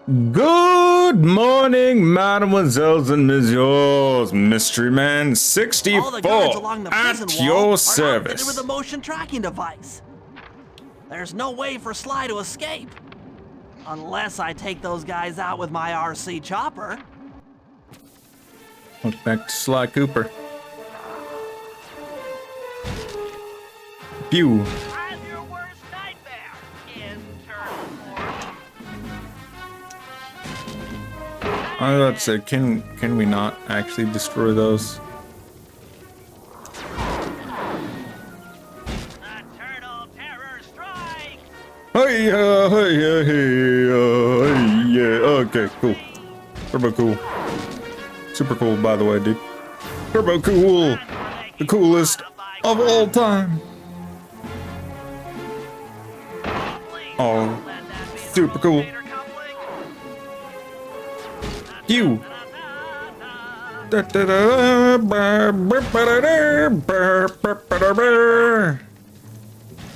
Good morning, mademoiselles and messieurs. Mystery Man 64 All the guards along the prison at wall your are outfitted service. with a motion tracking device. There's no way for Sly to escape. Unless I take those guys out with my RC chopper. Look back to Sly Cooper. Pew. I'm your worst nightmare, internal form. I was about to say, can we not actually destroy those? Eternal terror strike! Hey, yeah. Okay, cool. Turbo cool. Super cool, by the way, dude. Turbo cool. The coolest of all time. Oh, super cool. You.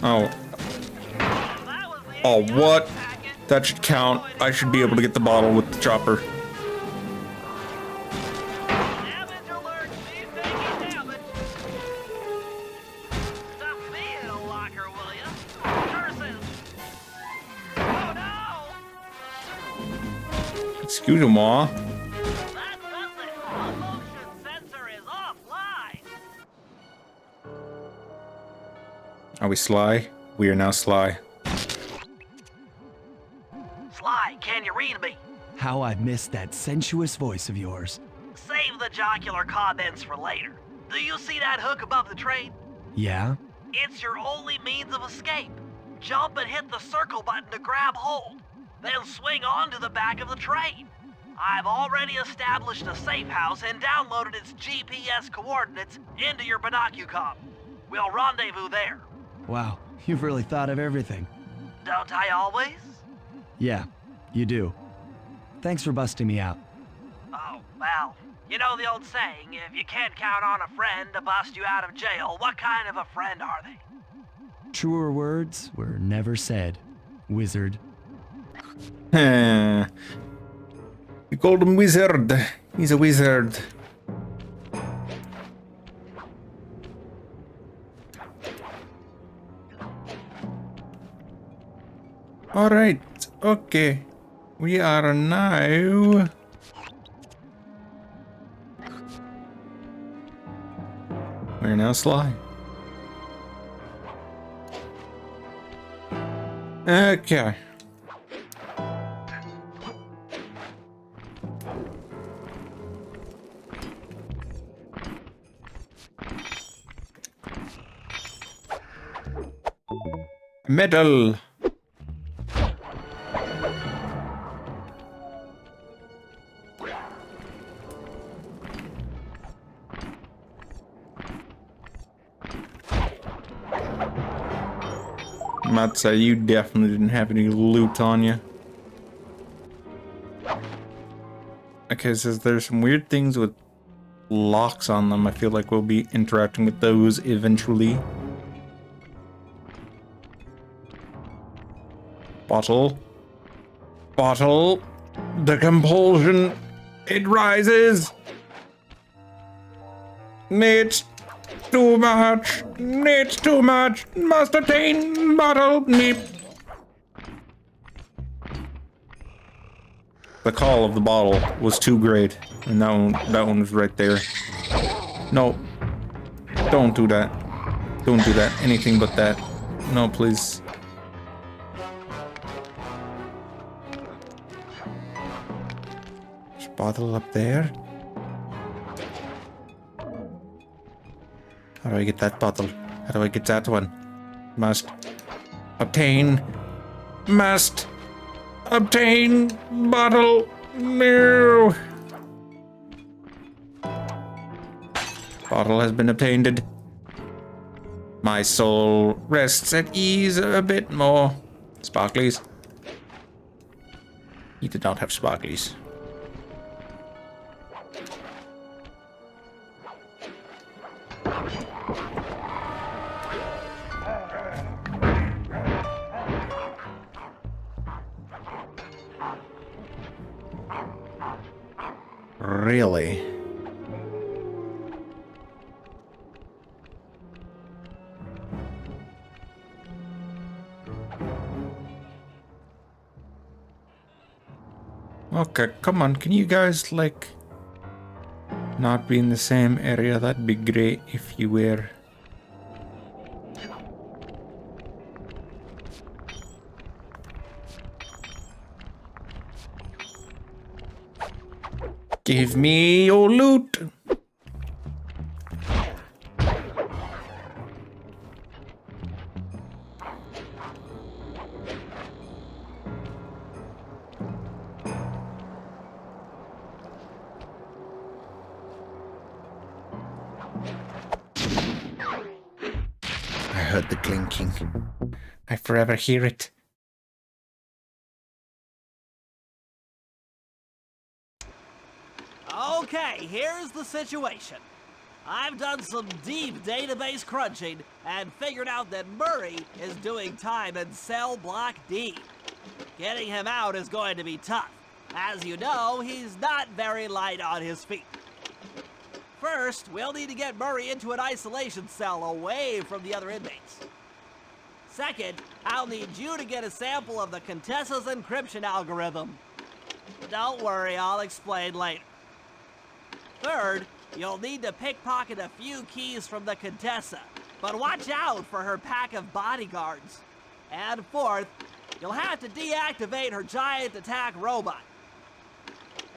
Oh. Oh, what? That should count. I should be able to get the bottle with the chopper. Damage alert! She's taking damage! Stuff me in a locker, will ya? Curses! Oh no! Excuse-moi. That does it! The motion sensor is offline! Are we sly? We are now sly. Sly, can you read me? How I've missed that sensuous voice of yours. Save the jocular comments for later. Do you see that hook above the train? Yeah? It's your only means of escape. Jump and hit the circle button to grab hold. Then swing onto the back of the train. I've already established a safe house and downloaded its GPS coordinates into your binocucom. We'll rendezvous there. Wow, you've really thought of everything. Don't I always? Yeah, you do. Thanks for busting me out. Oh, well, you know the old saying, if you can't count on a friend to bust you out of jail, what kind of a friend are they? Truer words were never said, wizard. The golden wizard. He's a wizard. Alright, okay. We are now... We're now Sly. Okay. Metal. I might say you definitely didn't have any loot on you. Okay, so there's some weird things with locks on them. I feel like we'll be interacting with those eventually. Bottle. Bottle. The compulsion. It rises. It's too much. It's too much. Must attain bottle. Nip. The call of the bottle was too great. And that one was right there. No. Don't do that. Don't do that. Anything but that. No, please. There's a bottle up there. How do I get that bottle? How do I get that one? Must obtain. Must obtain bottle. No. Bottle has been obtained. My soul rests at ease a bit more. Sparklies. He did not have sparklies. Really? Okay, come on. Can you guys, like, not be in the same area? That'd be great if you were. Give me your loot. I heard the clinking. I forever hear it. Okay, here's the situation. I've done some deep database crunching and figured out that Murray is doing time in cell block D. Getting him out is going to be tough. As you know, he's not very light on his feet. First, we'll need to get Murray into an isolation cell away from the other inmates. Second, I'll need you to get a sample of the Contessa's encryption algorithm. Don't worry, I'll explain later. Third, you'll need to pickpocket a few keys from the Contessa, but watch out for her pack of bodyguards. And fourth, you'll have to deactivate her giant attack robot.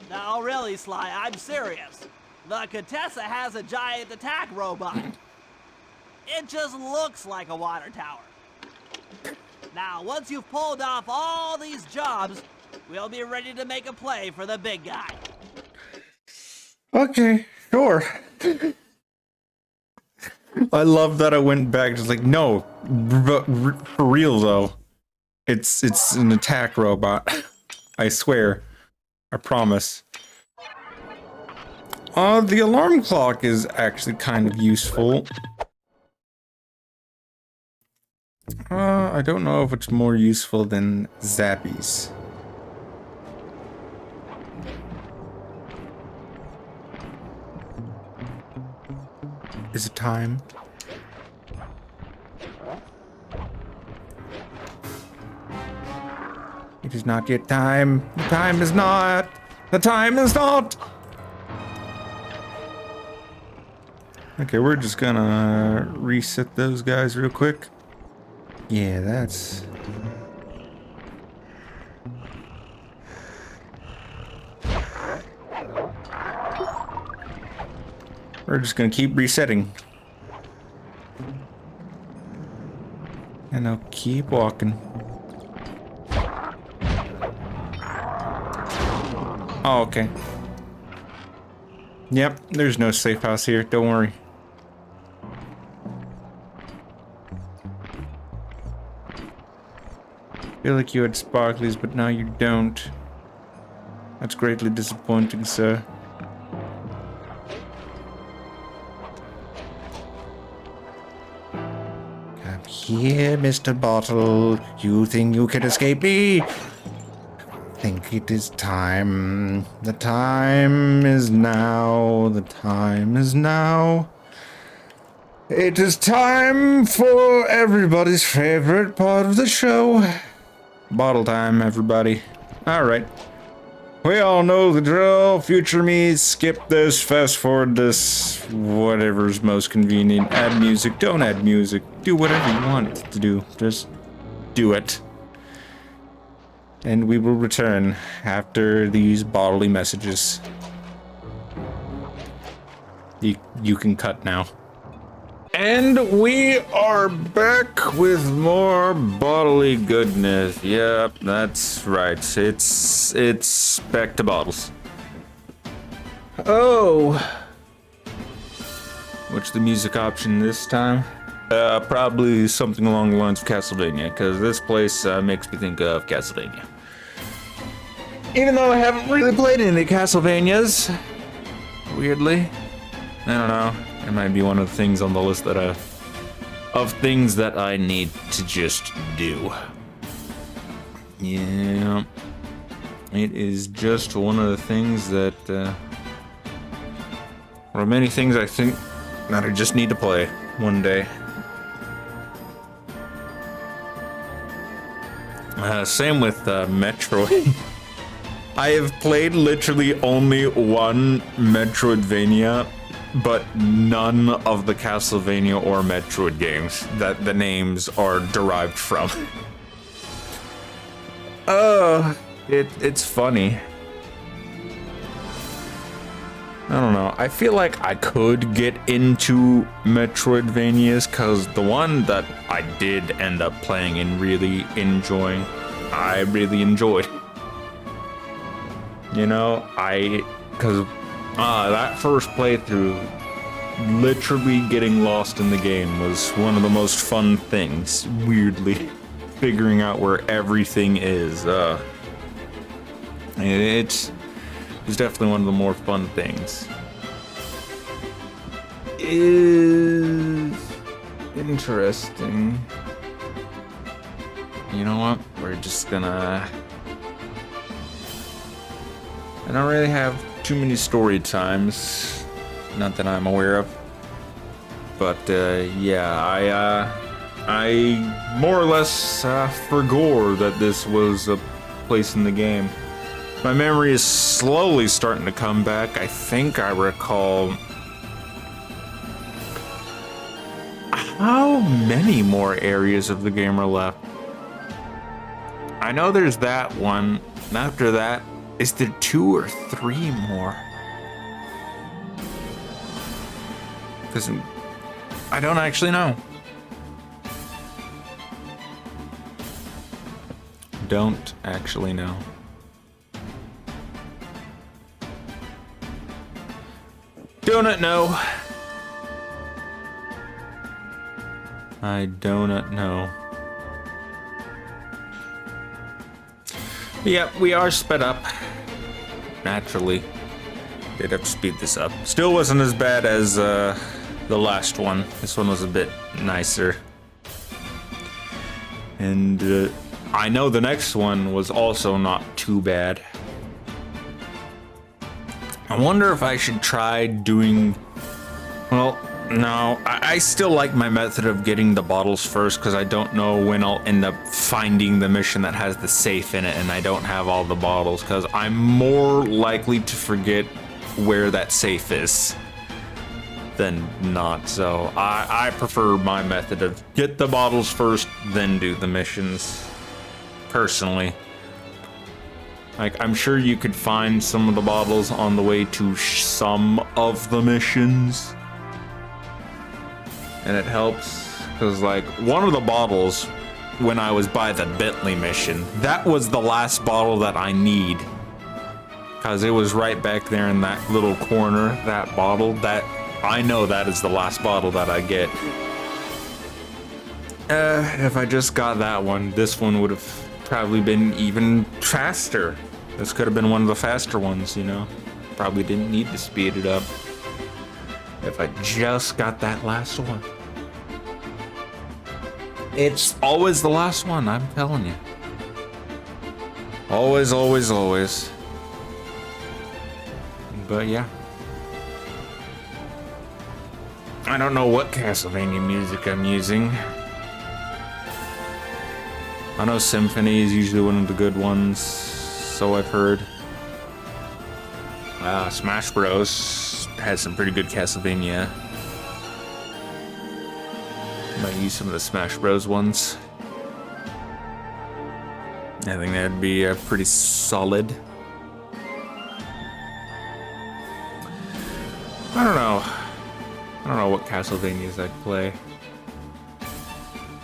No, really, Sly, I'm serious. The Contessa has a giant attack robot. It just looks like a water tower. Now, once you've pulled off all these jobs, we'll be ready to make a play for the big guy. Okay, sure. I love that I went back just like, no, but for real though. It's an attack robot. I swear. I promise. The alarm clock is actually kind of useful. I don't know if it's more useful than Zappies. Is it time? It is not yet time. The time is not. The time is not. Okay, we're just gonna reset those guys real quick. Yeah, that's... We're just gonna keep resetting. And I'll keep walking. Oh, okay. Yep, there's no safe house here, don't worry. Feel like you had sparklies, but now you don't. That's greatly disappointing, sir. Come here, Mr. Bottle. You think you can escape me? Think it is time. The time is now. The time is now. It is time for everybody's favorite part of the show. Bottle time, everybody. Alright. We all know the drill. Future me, skip this, fast forward this, whatever's most convenient. Add music, don't add music. Do whatever you want to do. Just do it. And we will return after these bodily messages. You can cut now. And we are back with more bodily goodness. Yep, that's right. It's back to bottles. Oh. What's the music option this time? Probably something along the lines of Castlevania, because this place makes me think of Castlevania. Even though I haven't really played any Castlevanias, weirdly. I don't know. It might be one of the things on the list that of things that I need to just do. Yeah. It is just one of the things that One of many things I think that I just need to play one day. Same with Metroid. I have played literally only one Metroidvania, but none of the Castlevania or Metroid games that the names are derived from. It's funny. I don't know. I feel like I could get into Metroidvanias because the one that I did end up playing and really enjoying, I really enjoyed. You know, because that first playthrough, literally getting lost in the game was one of the most fun things, weirdly. Figuring out where everything is. It's definitely one of the more fun things. Is interesting. You know what? We're just gonna... I don't really have too many story times. Not that I'm aware of. But, yeah, I more or less forgot that this was a place in the game. My memory is slowly starting to come back. I think I recall... How many more areas of the game are left? I know there's that one. And after that, is there 2 or 3 more? Because I don't actually know. Don't actually know. Do not know. I do not know. Yep, we are sped up. Naturally. Did have to speed this up. Still wasn't as bad as the last one. This one was a bit nicer. And I know the next one was also not too bad. I wonder if I should try doing... Well, no. I still like my method of getting the bottles first because I don't know when I'll end up finding the mission that has the safe in it and I don't have all the bottles because I'm more likely to forget where that safe is than not. So I prefer my method of get the bottles first, then do the missions. Personally. Like, I'm sure you could find some of the bottles on the way to some of the missions. And it helps, because, like, one of the bottles, when I was by the Bentley mission, that was the last bottle that I need. Because it was right back there in that little corner, that bottle, that, I know that is the last bottle that I get. If I just got that one, this one would have probably been even faster. This could have been one of the faster ones, you know? Probably didn't need to speed it up. If I just got that last one. It's always the last one, I'm telling you. Always, always, always. But yeah. I don't know what Castlevania music I'm using. I know Symphony is usually one of the good ones, so I've heard. Smash Bros. Has some pretty good Castlevania. Might use some of the Smash Bros. Ones. I think that'd be pretty solid. I don't know. I don't know what Castlevanias I'd play.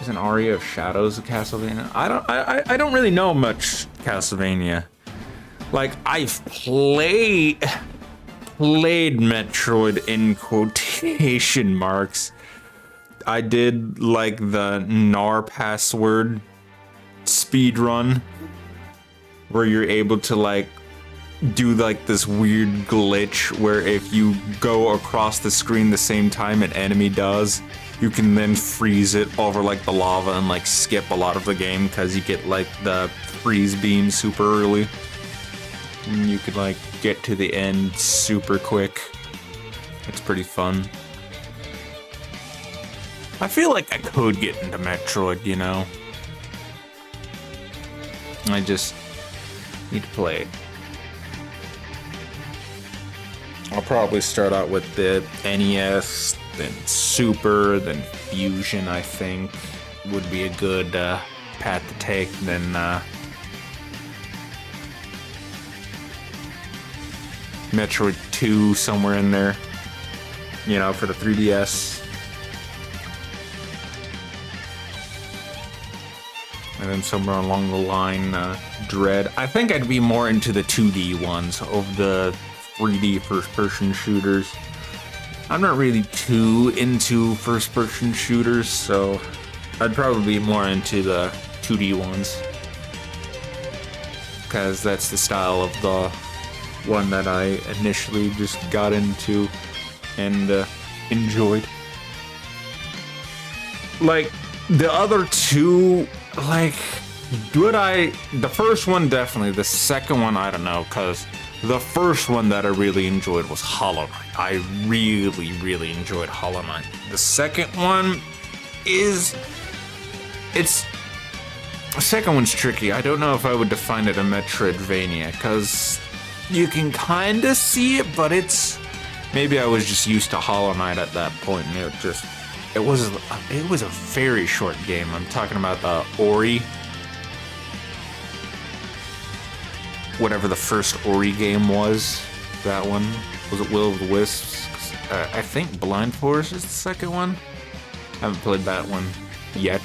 Is an Aria of Shadows a Castlevania? I don't really know much Castlevania. Like, I've played Metroid in quotation marks. I did like the NAR password speed run where you're able to like do like this weird glitch where if you go across the screen the same time an enemy does, you can then freeze it over like the lava and like skip a lot of the game because you get like the freeze beam super early. And you could like get to the end super quick. It's pretty fun. I feel like I could get into Metroid, you know? I just need to play it. I'll probably start out with the NES, then Super, then Fusion, I think, would be a good path to take. Then Metroid 2 somewhere in there, you know, for the 3DS. And then somewhere along the line, Dread. I think I'd be more into the 2D ones over the 3D first-person shooters. I'm not really too into first-person shooters, so I'd probably be more into the 2D ones. Because that's the style of the one that I initially just got into and enjoyed. Like, the other two, like, the first one definitely, the second one I don't know, because the first one that I really enjoyed was Hollow Knight. I really, really enjoyed Hollow Knight. The second one the second one's tricky. I don't know if I would define it a Metroidvania, because you can kind of see it, but maybe I was just used to Hollow Knight at that point, and it was a very short game. I'm talking about the Ori, whatever the first Ori game was. That one was it Will of the Wisps? I think Blind Forest is the second one. I haven't played that one yet,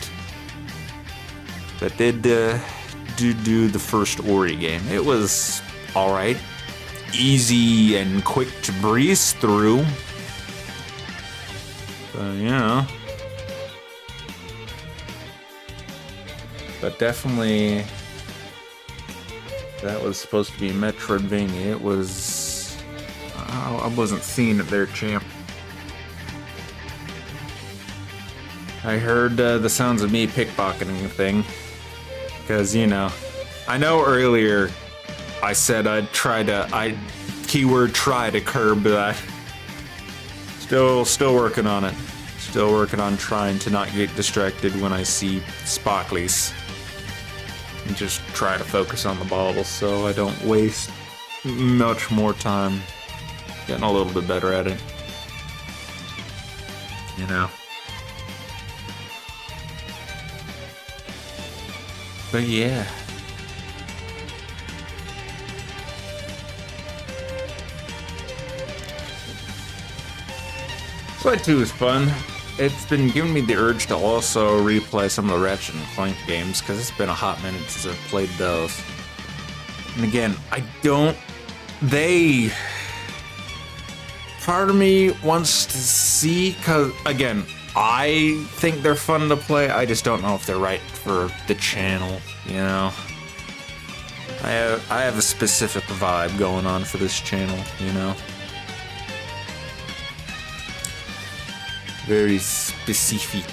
but did do the first Ori game. It was all right, easy and quick to breeze through. Yeah, but definitely that was supposed to be Metroidvania. It was. I wasn't seeing it there, champ. I heard the sounds of me pickpocketing the thing, because you know, I know earlier I said I'd keyword try to curb that. Still working on it. Still working on trying to not get distracted when I see sparklies. And just try to focus on the bottle so I don't waste much more time. Getting a little bit better at it. You know. But yeah. Slide 2 is fun. It's been giving me the urge to also replay some of the Ratchet and Clank games, because it's been a hot minute since I've played those. And again, part of me wants to see, because again, I think they're fun to play, I just don't know if they're right for the channel, you know? I have a specific vibe going on for this channel, you know? Very specific.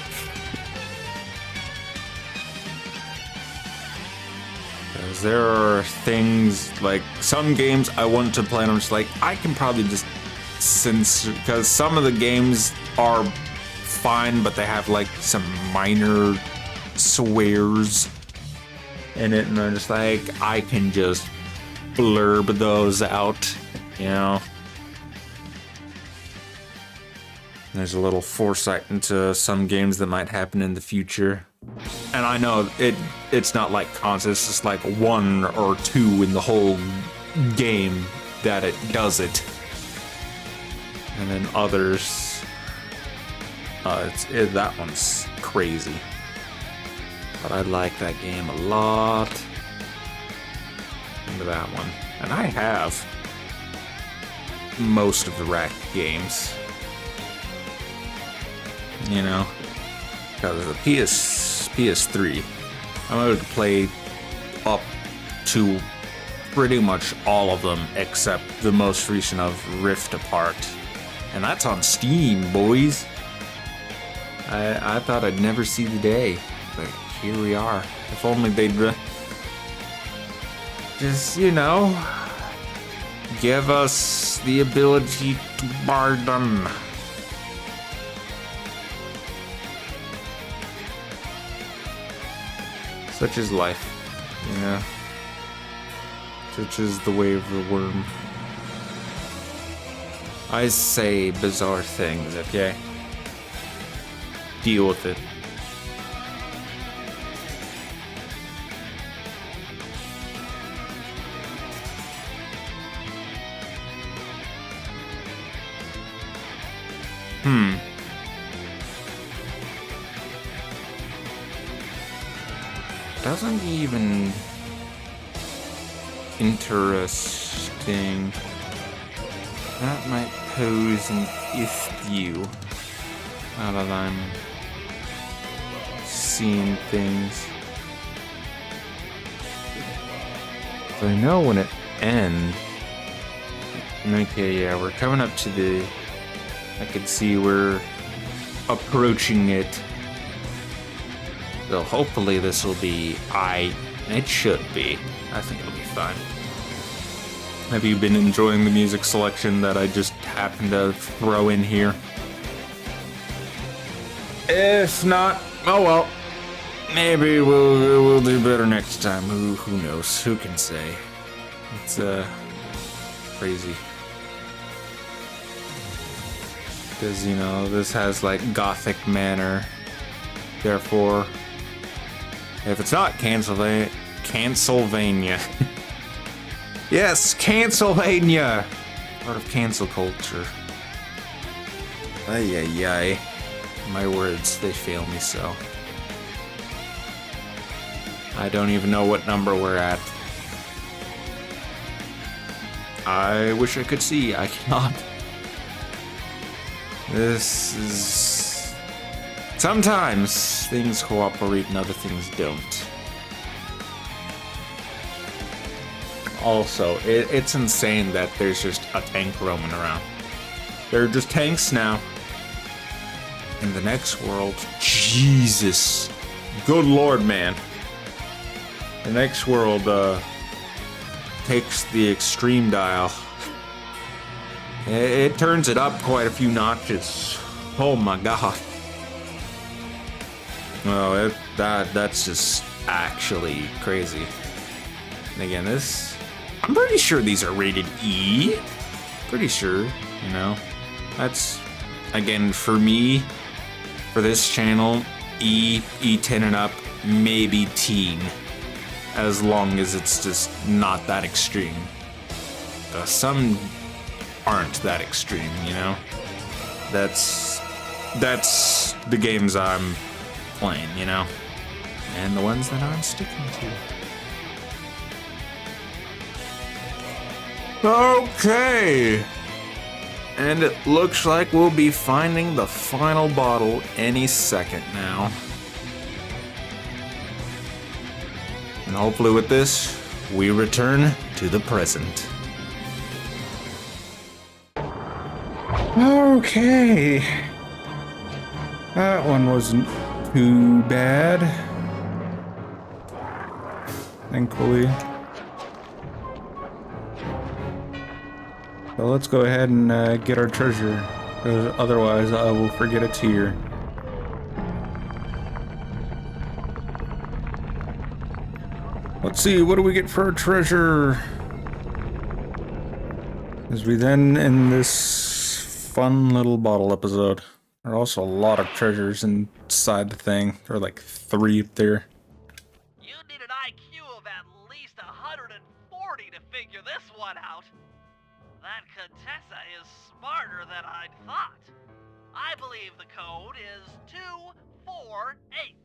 Because there are things, like, some games I want to play and I'm just like, I can probably just censor, because some of the games are fine, but they have, like, some minor swears in it, and I'm just like, I can just blurb those out, you know? There's a little foresight into some games that might happen in the future. And I know it's not like constant, it's just like 1 or 2 in the whole game that it does it. And then others, that one's crazy. But I like that game a lot. Into that one. And I have most of the rack games. You know, because the PS3, I'm able to play up to pretty much all of them except the most recent of Rift Apart, and that's on Steam, boys. I thought I'd never see the day, but here we are. If only they'd just, you know, Give us the ability to pardon. Such is life, you know. Such is the way of the worm. I say bizarre things, okay? Deal with it. Doesn't even interesting. That might pose an issue. Now that I'm seeing things. So I know when it ends. Okay, yeah, we're coming up to the. I can see we're approaching it. So hopefully this will be it should be. I think it'll be fine. Have you been enjoying the music selection that I just happened to throw in here? If not, oh well. Maybe we'll do better next time. Who knows? Who can say? It's crazy. Because, you know, this has like gothic manner. Therefore, if it's not Cancelvania. Yes, Cancelvania! Part of cancel culture. Ay, ay, ay. My words, they fail me so. I don't even know what number we're at. I wish I could see. I cannot. This is... Sometimes things cooperate and other things don't. Also, it's insane that there's just a tank roaming around. There are just tanks now. In the next world, Jesus. Good lord, man. The next world, takes the extreme dial. It turns it up quite a few notches. Oh my god. Oh, that's just actually crazy. And again, I'm pretty sure these are rated E. Pretty sure, you know. That's, again, for me, for this channel, E10 and up, maybe teen. As long as it's just not that extreme. Some aren't that extreme, you know? That's the games I'm playing, you know? And the ones that I'm sticking to. Okay! And it looks like we'll be finding the final bottle any second now. And hopefully with this, we return to the present. Okay. That one wasn't too bad. Thankfully. So let's go ahead and get our treasure. Otherwise, I will forget it's here. Let's see, what do we get for our treasure? As we then end this fun little bottle episode. There are also a lot of treasures inside the thing. There are like 3 up there. You need an IQ of at least 140 to figure this one out. That Contessa is smarter than I'd thought. I believe the code is 248.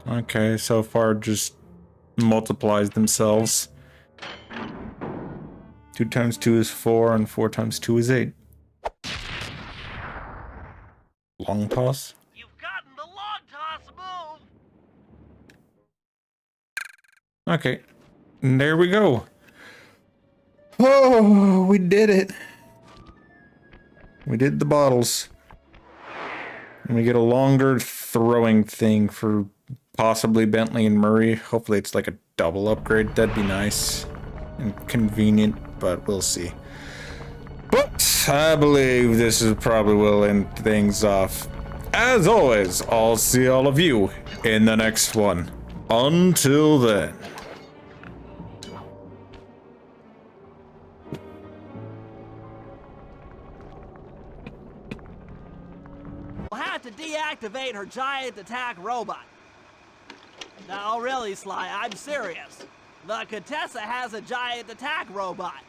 Okay, so far just multiplies themselves. 2 times 2 is 4, and 4 times 2 is 8. Long toss. You've gotten the long toss move. Okay, and there we go. Oh, we did it. We did the bottles. And we get a longer throwing thing for possibly Bentley and Murray. Hopefully it's like a double upgrade. That'd be nice and convenient, but we'll see. But I believe this is probably will end things off. As always, I'll see all of you in the next one. Until then. We'll have to deactivate her giant attack robot. No, really, Sly, I'm serious. The Contessa has a giant attack robot.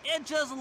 It just